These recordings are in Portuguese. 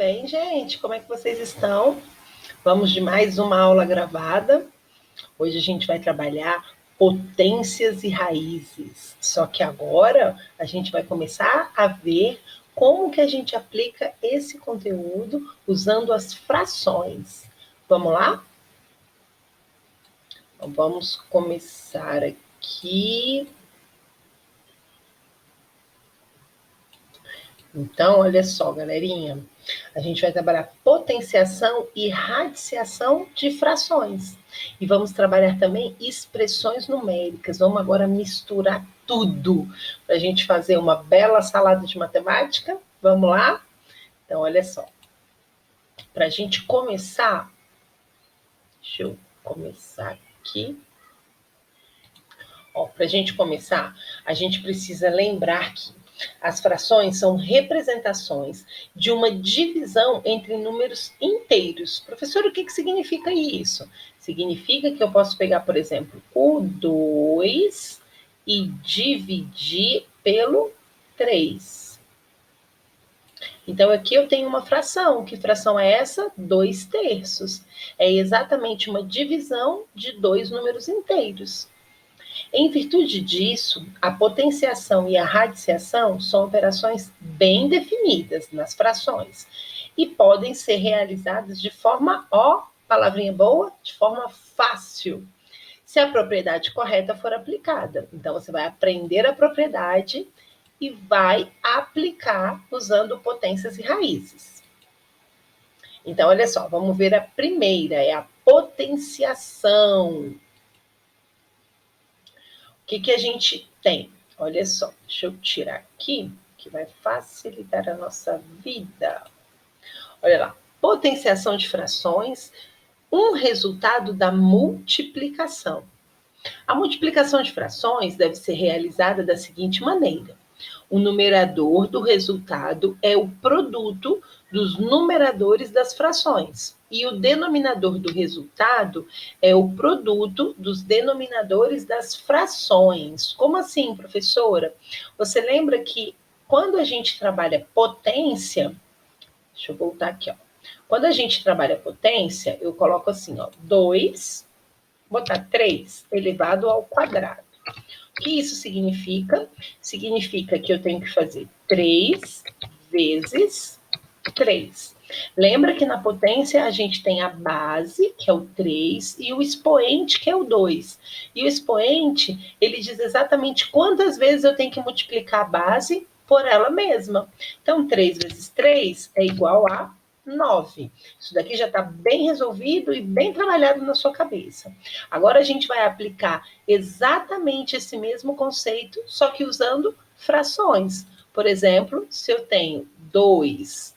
bem, gente? Como é que vocês estão? Vamos de mais uma aula gravada. Hoje a gente vai trabalhar potências e raízes. Só que agora a gente vai começar a ver como que a gente aplica esse conteúdo usando as frações. Vamos lá? Então, vamos começar aqui. Então, olha só, galerinha. A gente vai trabalhar potenciação e radiciação de frações. E vamos trabalhar também expressões numéricas. Vamos agora misturar tudo para a gente fazer uma bela salada de matemática. Vamos lá? Então, olha só. Para a gente começar, deixa eu começar aqui. Para a gente começar, a gente precisa lembrar que as frações são representações de uma divisão entre números inteiros. Professor, o que significa isso? Significa que eu posso pegar, por exemplo, o 2 e dividir pelo 3. Então, aqui eu tenho uma fração. Que fração é essa? 2/3. É exatamente uma divisão de dois números inteiros. Em virtude disso, a potenciação e a radiciação são operações bem definidas nas frações e podem ser realizadas de forma, palavrinha boa, de forma fácil, se a propriedade correta for aplicada. Então, você vai aprender a propriedade e vai aplicar usando potências e raízes. Então, olha só, vamos ver a primeira, é a potenciação. O que a gente tem? Olha só, deixa eu tirar aqui, que vai facilitar a nossa vida. Olha lá, potenciação de frações, um resultado da multiplicação. A multiplicação de frações deve ser realizada da seguinte maneira: o numerador do resultado é o produto dos numeradores das frações. E o denominador do resultado é o produto dos denominadores das frações. Como assim, professora? Você lembra que quando a gente trabalha potência, deixa eu voltar aqui, Quando a gente trabalha potência, eu coloco assim, 2, botar 3 elevado ao quadrado. O que isso significa? Significa que eu tenho que fazer 3 vezes 3. Lembra que na potência a gente tem a base, que é o 3, e o expoente, que é o 2. E o expoente, ele diz exatamente quantas vezes eu tenho que multiplicar a base por ela mesma. Então, 3 vezes 3 é igual a 9. Isso daqui já está bem resolvido e bem trabalhado na sua cabeça. Agora a gente vai aplicar exatamente esse mesmo conceito, só que usando frações. Por exemplo, se eu tenho 2/3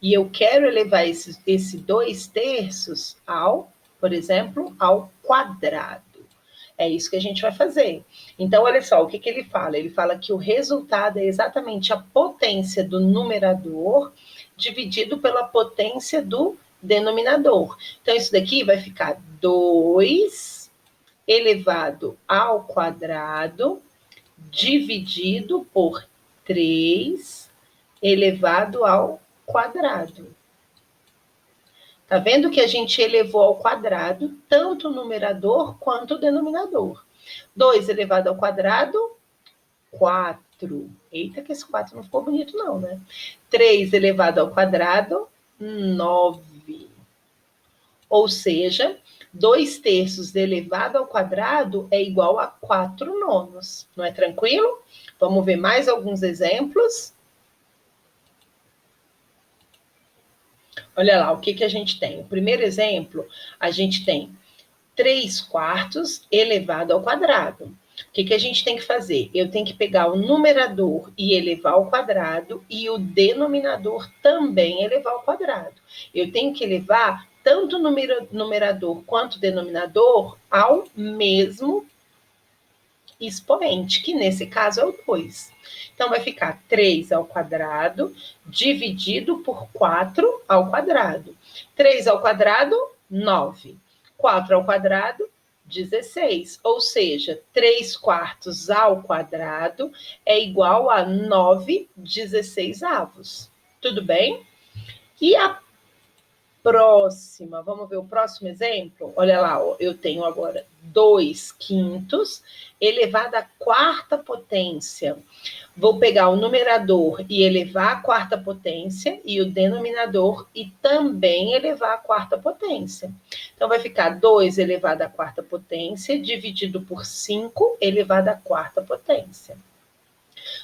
e eu quero elevar esse 2/3 ao, por exemplo, ao quadrado. É isso que a gente vai fazer. Então, olha só, o que ele fala? Ele fala que o resultado é exatamente a potência do numerador dividido pela potência do denominador. Então, isso daqui vai ficar 2 elevado ao quadrado dividido por 3 elevado ao quadrado. Tá vendo que a gente elevou ao quadrado tanto o numerador quanto o denominador. 2 elevado ao quadrado, 4. Eita, que esse 4 não ficou bonito não, né? 3 elevado ao quadrado, 9. Ou seja, 2/3 elevado ao quadrado é igual a 4/9. Não é tranquilo? Vamos ver mais alguns exemplos. Olha lá, o que a gente tem? O primeiro exemplo, a gente tem 3/4 elevado ao quadrado. O que a gente tem que fazer? Eu tenho que pegar o numerador e elevar ao quadrado e o denominador também elevar ao quadrado. Eu tenho que elevar tanto o numerador quanto o denominador ao mesmo expoente, que nesse caso é o 2. Então, vai ficar 3 ao quadrado dividido por 4 ao quadrado. 3 ao quadrado, 9. 4 ao quadrado, 16. Ou seja, 3/4 ao quadrado é igual a 9/16. Tudo bem? E a próxima, vamos ver o próximo exemplo? Olha lá, ó, eu tenho agora 2/5 elevado à quarta potência. Vou pegar o numerador e elevar à quarta potência e o denominador e também elevar à quarta potência. Então, vai ficar 2 elevado à quarta potência dividido por 5 elevado à quarta potência.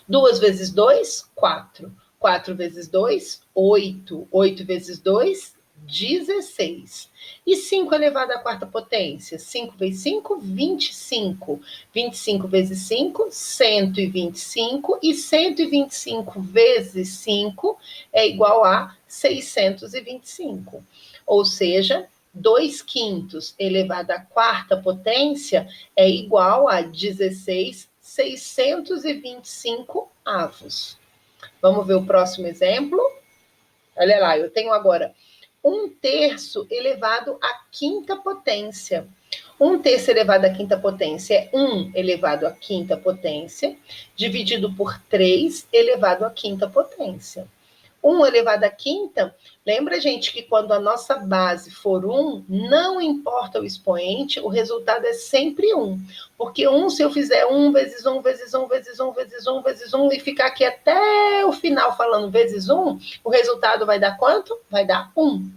2 vezes 2, 4. 4 vezes 2, 8. 8 vezes 2, 16. E 5 elevado à quarta potência? 5 vezes 5, 25. 25 vezes 5, 125. E 125 vezes 5 é igual a 625. Ou seja, 2/5 elevado à quarta potência é igual a 16/625 avos. Vamos ver o próximo exemplo? Olha lá, eu tenho agora 1/3 elevado à quinta potência. 1/3 elevado à quinta potência é 1 elevado à quinta potência, dividido por 3 elevado à quinta potência. 1 elevado à quinta, lembra, gente, que quando a nossa base for 1, não importa o expoente, o resultado é sempre 1. Porque 1, se eu fizer 1 vezes 1 vezes 1 vezes 1 vezes 1 vezes 1 e ficar aqui até o final falando vezes 1, o resultado vai dar quanto? Vai dar 1.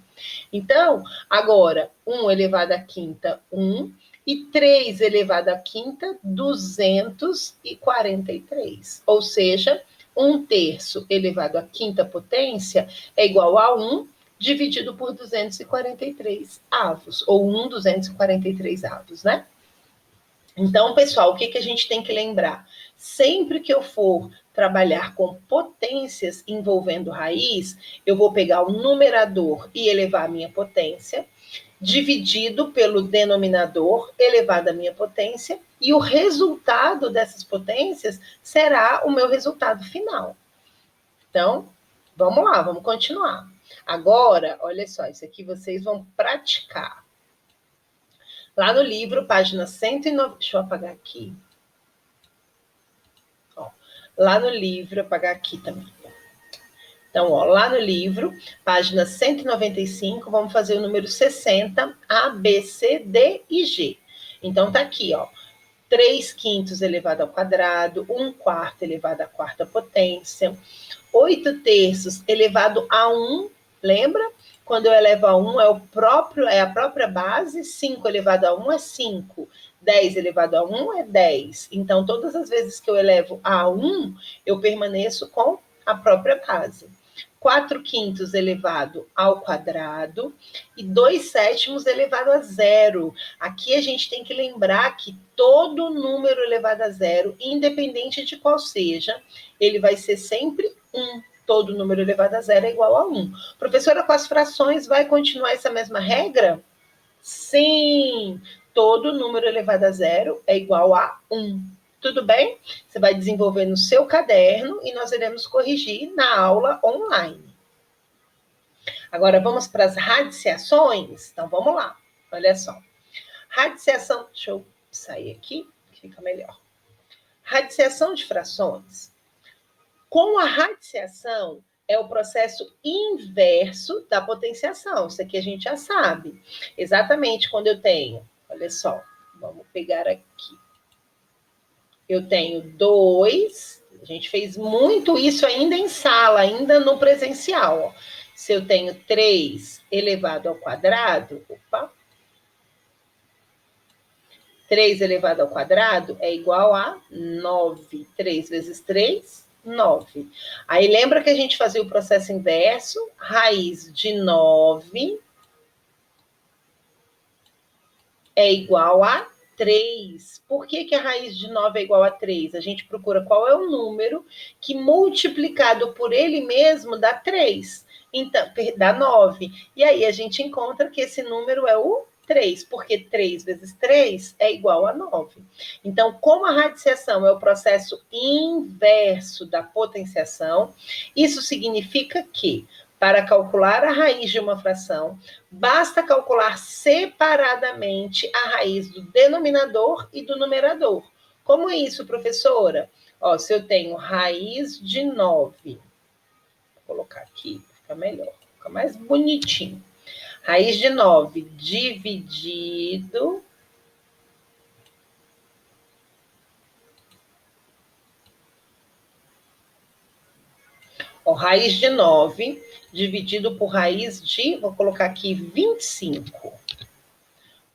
Então, agora, 1 elevado à quinta, 1. E 3 elevado à quinta, 243. Ou seja, 1/3 elevado à quinta potência é igual a 1 dividido por 243 avos, ou 1/243 avos, né? Então, pessoal, o que a gente tem que lembrar? Sempre que eu for trabalhar com potências envolvendo raiz, eu vou pegar o numerador e elevar a minha potência, dividido pelo denominador elevado à minha potência, e o resultado dessas potências será o meu resultado final. Então, vamos lá, vamos continuar. Agora, olha só, isso aqui vocês vão praticar. Lá no livro, página 109... Deixa eu apagar aqui. Ó, lá no livro, apagar aqui também. Então, ó, lá no livro, página 195, vamos fazer o número 60, A, B, C, D e G. Então, tá aqui, ó. 3/5 elevado ao quadrado, 1/4 elevado à quarta potência, 8/3 elevado a 1, lembra? Quando eu elevo a 1 é a própria base, 5 elevado a 1 é 5, 10 elevado a 1 é 10. Então, todas as vezes que eu elevo a 1, eu permaneço com a própria base. 4/5 elevado ao quadrado e 2/7 elevado a 0. Aqui a gente tem que lembrar que todo número elevado a 0, independente de qual seja, ele vai ser sempre 1. Todo número elevado a 0 é igual a 1. Professora, com as frações vai continuar essa mesma regra? Sim, todo número elevado a 0 é igual a 1. Tudo bem? Você vai desenvolver no seu caderno e nós iremos corrigir na aula online. Agora, vamos para as radiciações? Então, vamos lá. Olha só. Radiciação... Deixa eu sair aqui, que fica melhor. Radiciação de frações. Com a radiciação, é o processo inverso da potenciação. Isso aqui a gente já sabe. Exatamente quando eu tenho... Olha só, vamos pegar aqui. Eu tenho 2, a gente fez muito isso ainda em sala, ainda no presencial. Ó. Se eu tenho 3 elevado ao quadrado, 3 elevado ao quadrado é igual a 9. 3 vezes 3, 9. Aí lembra que a gente fazia o processo inverso? Raiz de 9 é igual a 3. Por que a raiz de 9 é igual a 3? A gente procura qual é o número que multiplicado por ele mesmo dá 3. Então, dá 9. E aí a gente encontra que esse número é o 3, porque 3 vezes 3 é igual a 9. Então, como a radiciação é o processo inverso da potenciação, isso significa que Para calcular a raiz de uma fração, basta calcular separadamente a raiz do denominador e do numerador. Como é isso, professora? Ó, se eu tenho raiz de 9, vou colocar aqui, fica melhor, fica mais bonitinho. Raiz de 9 dividido... Ó, raiz de 9 dividido por raiz de, vou colocar aqui, 25.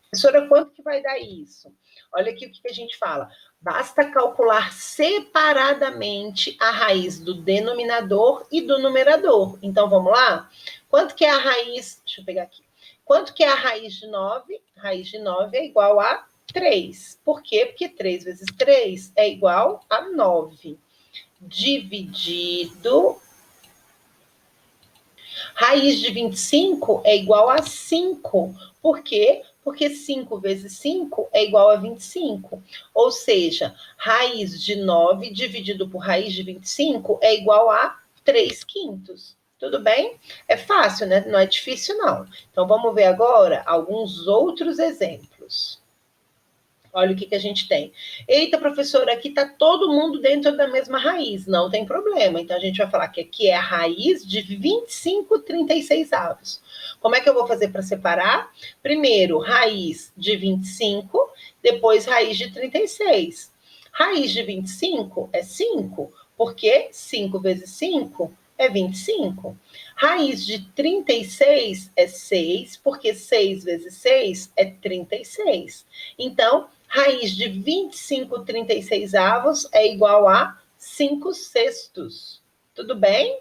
Professora, quanto que vai dar isso? Olha aqui o que a gente fala. Basta calcular separadamente a raiz do denominador e do numerador. Então, vamos lá? Quanto que é a raiz... Deixa eu pegar aqui. Quanto que é a raiz de 9? Raiz de 9 é igual a 3. Por quê? Porque 3 vezes 3 é igual a 9. Dividido... Raiz de 25 é igual a 5. Por quê? Porque 5 vezes 5 é igual a 25. Ou seja, raiz de 9 dividido por raiz de 25 é igual a 3/5. Tudo bem? É fácil, né? Não é difícil, não. Então, vamos ver agora alguns outros exemplos. Olha o que a gente tem. Eita, professora, aqui está todo mundo dentro da mesma raiz. Não tem problema. Então, a gente vai falar que aqui é a raiz de 25/36. Como é que eu vou fazer para separar? Primeiro, raiz de 25, depois raiz de 36. Raiz de 25 é 5, porque 5 vezes 5 é 25. Raiz de 36 é 6, porque 6 vezes 6 é 36. Então, raiz de 25/36 é igual a 5/6. Tudo bem?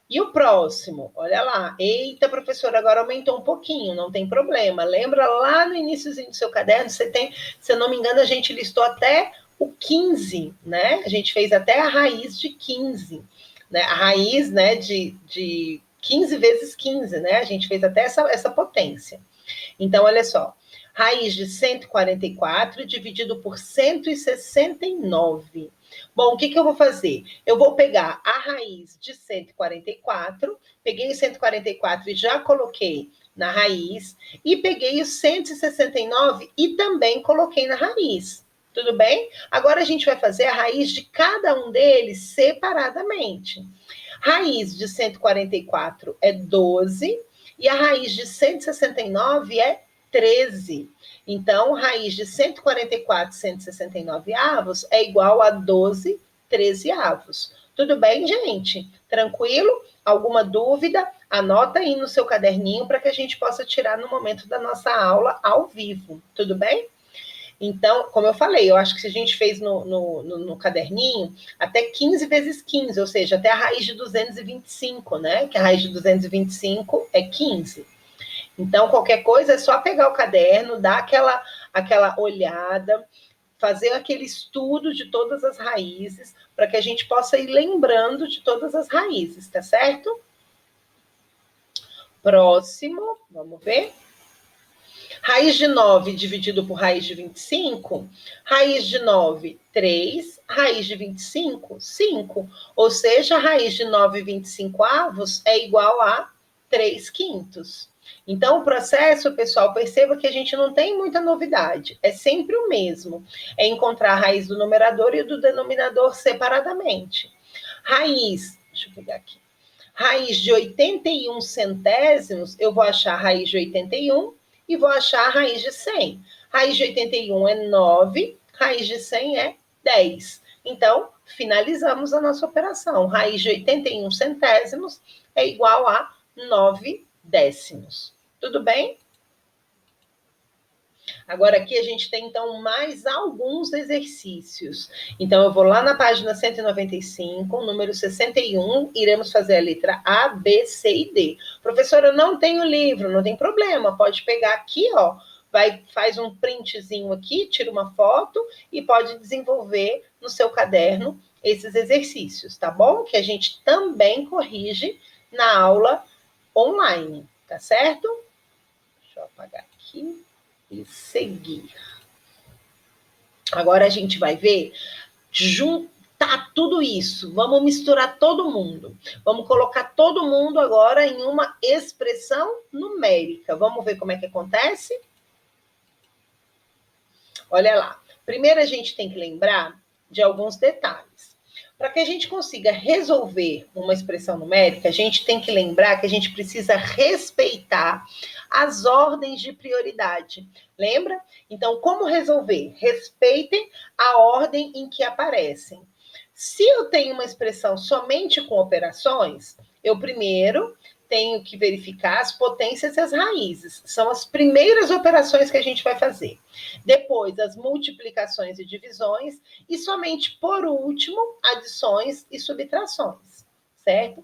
E o próximo? Olha lá. Eita, professora, agora aumentou um pouquinho, não tem problema. Lembra lá no iníciozinho do seu caderno, você tem, se eu não me engano, a gente listou até o 15, né? A gente fez até a raiz de 15, né? A raiz, né, de 15 vezes 15, né? A gente fez até essa potência. Então, olha só. Raiz de 144 dividido por 169. Bom, o que eu vou fazer? Eu vou pegar a raiz de 144, peguei o 144 e já coloquei na raiz, e peguei o 169 e também coloquei na raiz. Tudo bem? Agora a gente vai fazer a raiz de cada um deles separadamente. Raiz de 144 é 12 e a raiz de 169 é 13. Então, raiz de 144 e 169 avos é igual a 12 13avos. Tudo bem, gente? Tranquilo? Alguma dúvida? Anota aí no seu caderninho para que a gente possa tirar no momento da nossa aula ao vivo. Tudo bem? Então, como eu falei, eu acho que se a gente fez no caderninho, até 15 vezes 15, ou seja, até a raiz de 225, né? Que a raiz de 225 é 15. Então, qualquer coisa é só pegar o caderno, dar aquela olhada, fazer aquele estudo de todas as raízes, para que a gente possa ir lembrando de todas as raízes, tá certo? Próximo, vamos ver. Raiz de 9 dividido por raiz de 25, raiz de 9, 3, raiz de 25, 5. Ou seja, a raiz de 9/25 é igual a 3/5. Então, o processo, pessoal, perceba que a gente não tem muita novidade. É sempre o mesmo. É encontrar a raiz do numerador e do denominador separadamente. Raiz, deixa eu pegar aqui. Raiz de 81 centésimos, eu vou achar a raiz de 81 e vou achar a raiz de 100. Raiz de 81 é 9, raiz de 100 é 10. Então, finalizamos a nossa operação. Raiz de 81 centésimos é igual a 9 décimos. Tudo bem? Agora aqui a gente tem, então, mais alguns exercícios. Então, eu vou lá na página 195, número 61, iremos fazer a letra A, B, C e D. Professora, eu não tenho livro, não tem problema, pode pegar aqui, ó, faz um printzinho aqui, tira uma foto e pode desenvolver no seu caderno esses exercícios, tá bom? Que a gente também corrige na aula online, tá certo? Deixa eu apagar aqui e seguir. Agora a gente vai ver juntar tudo isso, vamos misturar todo mundo. Vamos colocar todo mundo agora em uma expressão numérica. Vamos ver como é que acontece? Olha lá. Primeiro a gente tem que lembrar de alguns detalhes. Para que a gente consiga resolver uma expressão numérica, a gente tem que lembrar que a gente precisa respeitar as ordens de prioridade. Lembra? Então, como resolver? Respeitem a ordem em que aparecem. Se eu tenho uma expressão somente com operações, eu primeiro tenho que verificar as potências e as raízes. São as primeiras operações que a gente vai fazer. Depois, as multiplicações e divisões. E somente por último, adições e subtrações. Certo?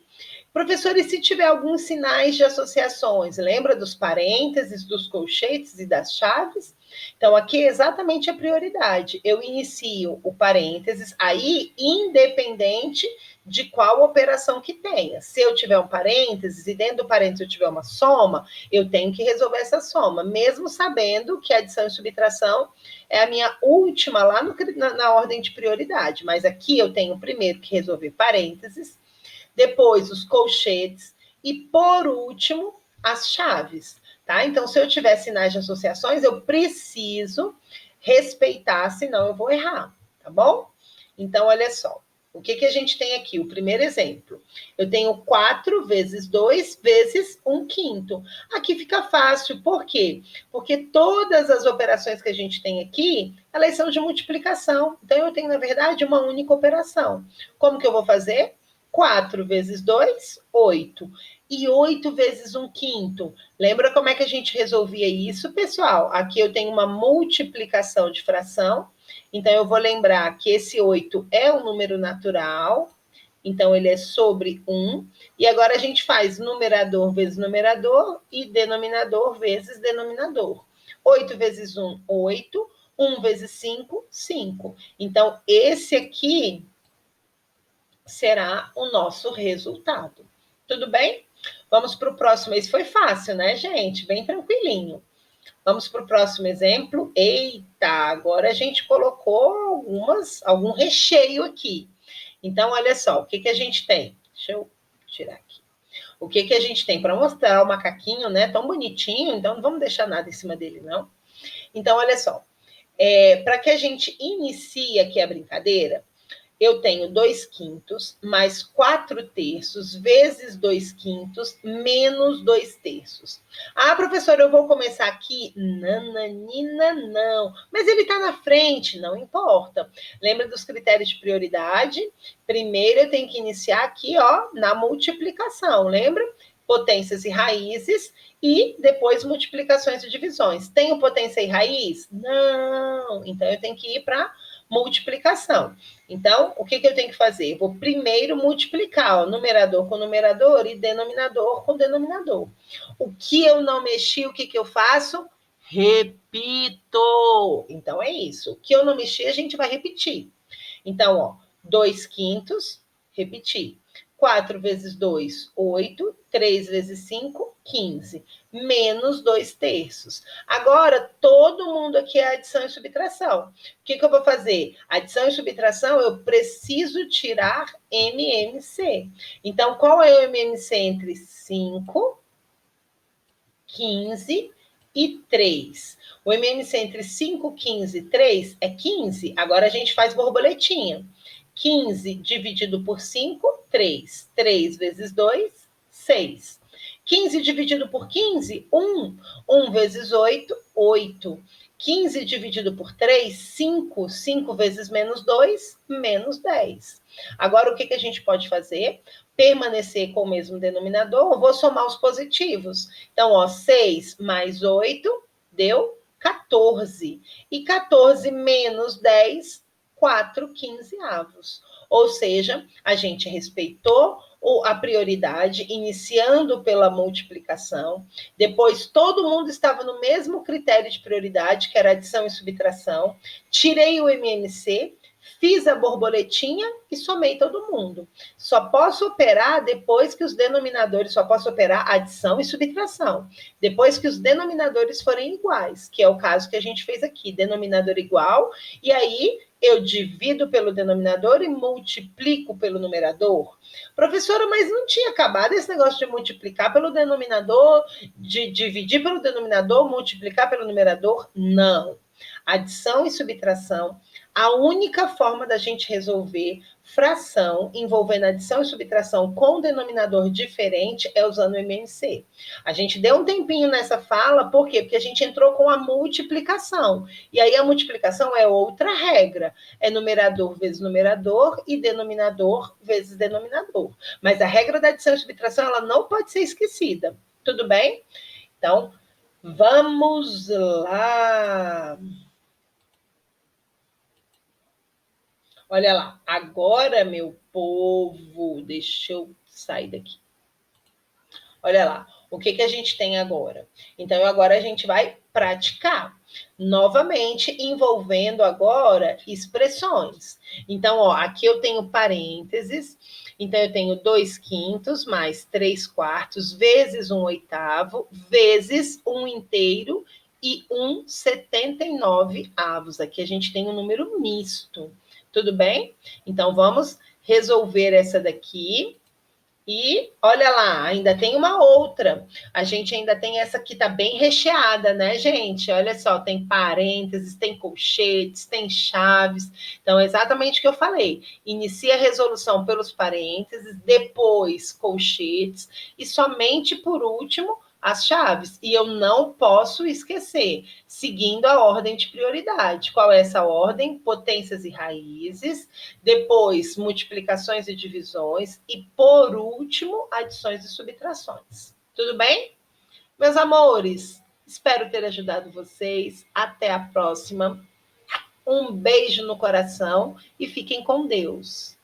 Professor, e se tiver alguns sinais de associações? Lembra dos parênteses, dos colchetes e das chaves? Então, aqui é exatamente a prioridade. Eu inicio o parênteses, aí, independente de qual operação que tenha. Se eu tiver um parênteses e dentro do parênteses eu tiver uma soma, eu tenho que resolver essa soma, mesmo sabendo que adição e subtração é a minha última lá na ordem de prioridade. Mas aqui eu tenho primeiro que resolver parênteses, depois os colchetes e, por último, as chaves. Tá? Então, se eu tiver sinais de associações, eu preciso respeitar, senão eu vou errar, tá bom? Então, olha só. O que a gente tem aqui? O primeiro exemplo. Eu tenho 4 vezes 2 vezes 1/5. Aqui fica fácil. Por quê? Porque todas as operações que a gente tem aqui, elas são de multiplicação. Então, eu tenho, na verdade, uma única operação. Como que eu vou fazer? 4 vezes 2, 8. E 8 vezes 1/5. Lembra como é que a gente resolvia isso, pessoal? Aqui eu tenho uma multiplicação de fração. Então, eu vou lembrar que esse 8 é um número natural. Então, ele é sobre 1. E agora a gente faz numerador vezes numerador e denominador vezes denominador. 8 vezes 1, 8. 1 vezes 5, 5. Então, esse aqui será o nosso resultado. Tudo bem? Vamos para o próximo. Esse foi fácil, né, gente? Bem tranquilinho. Vamos para o próximo exemplo. Eita, agora a gente colocou algum recheio aqui. Então, olha só, o que a gente tem? Deixa eu tirar aqui. O que a gente tem para mostrar o macaquinho, né? Tão bonitinho, então não vamos deixar nada em cima dele, não. Então, olha só. Para que a gente inicie aqui a brincadeira, eu tenho 2/5 mais 4/3 vezes 2/5 menos 2/3. Ah, professora, eu vou começar aqui? Nananina, não. Mas ele está na frente, não importa. Lembra dos critérios de prioridade? Primeiro eu tenho que iniciar aqui, ó, na multiplicação, lembra? Potências e raízes, e depois multiplicações e divisões. Tenho potência e raiz? Não. Então eu tenho que ir para multiplicação. Então, o que eu tenho que fazer? Eu vou primeiro multiplicar, ó, numerador com numerador e denominador com denominador. O que eu não mexi, o que eu faço? Repito. Então, é isso. O que eu não mexi, a gente vai repetir. Então, ó, 2/5, repetir. 4 vezes 2, 8. 3 vezes 5, 15. Menos 2/3. Agora, todo mundo aqui é adição e subtração. O que eu vou fazer? Adição e subtração, eu preciso tirar MMC. Então, qual é o MMC entre 5, 15 e 3? O MMC entre 5, 15 e 3 é 15. Agora a gente faz borboletinha. 15 dividido por 5, 3. 3 vezes 2, 6. 15 dividido por 15, 1. 1 vezes 8, 8. 15 dividido por 3, 5. 5 vezes menos 2, menos 10. Agora, o que a gente pode fazer? Permanecer com o mesmo denominador, eu vou somar os positivos. Então, ó, 6 mais 8 deu 14. E 14 menos 10, 4/15. Ou seja, a gente respeitou a prioridade, iniciando pela multiplicação. Depois, todo mundo estava no mesmo critério de prioridade, que era adição e subtração. Tirei o MMC, fiz a borboletinha e somei todo mundo. Só posso operar depois que os denominadores, só posso operar adição e subtração. Depois que os denominadores forem iguais, que é o caso que a gente fez aqui, denominador igual, e aí Eu divido pelo denominador e multiplico pelo numerador. Professora, mas não tinha acabado esse negócio de multiplicar pelo denominador, de dividir pelo denominador, multiplicar pelo numerador? Não. Adição e subtração, a única forma da gente resolver fração envolvendo adição e subtração com denominador diferente é usando o MMC. A gente deu um tempinho nessa fala, por quê? Porque a gente entrou com a multiplicação. E aí a multiplicação é outra regra. É numerador vezes numerador e denominador vezes denominador. Mas a regra da adição e subtração, ela não pode ser esquecida. Tudo bem? Então, vamos lá. Olha lá, agora, meu povo, deixa eu sair daqui. Olha lá, o que a gente tem agora? Então, agora a gente vai praticar. Novamente, envolvendo agora expressões. Então, ó, aqui eu tenho parênteses. Então, eu tenho 2/5 mais 3/4 vezes 1/8 vezes 1 inteiro e 1/79. Aqui a gente tem um número misto. Tudo bem? Então, vamos resolver essa daqui. E olha lá, ainda tem uma outra. A gente ainda tem essa que tá bem recheada, né, gente? Olha só, tem parênteses, tem colchetes, tem chaves. Então, é exatamente o que eu falei. Inicia a resolução pelos parênteses, depois colchetes e somente por último as chaves. E eu não posso esquecer, seguindo a ordem de prioridade. Qual é essa ordem? Potências e raízes, depois multiplicações e divisões e, por último, adições e subtrações. Tudo bem? Meus amores, espero ter ajudado vocês. Até a próxima. Um beijo no coração e fiquem com Deus.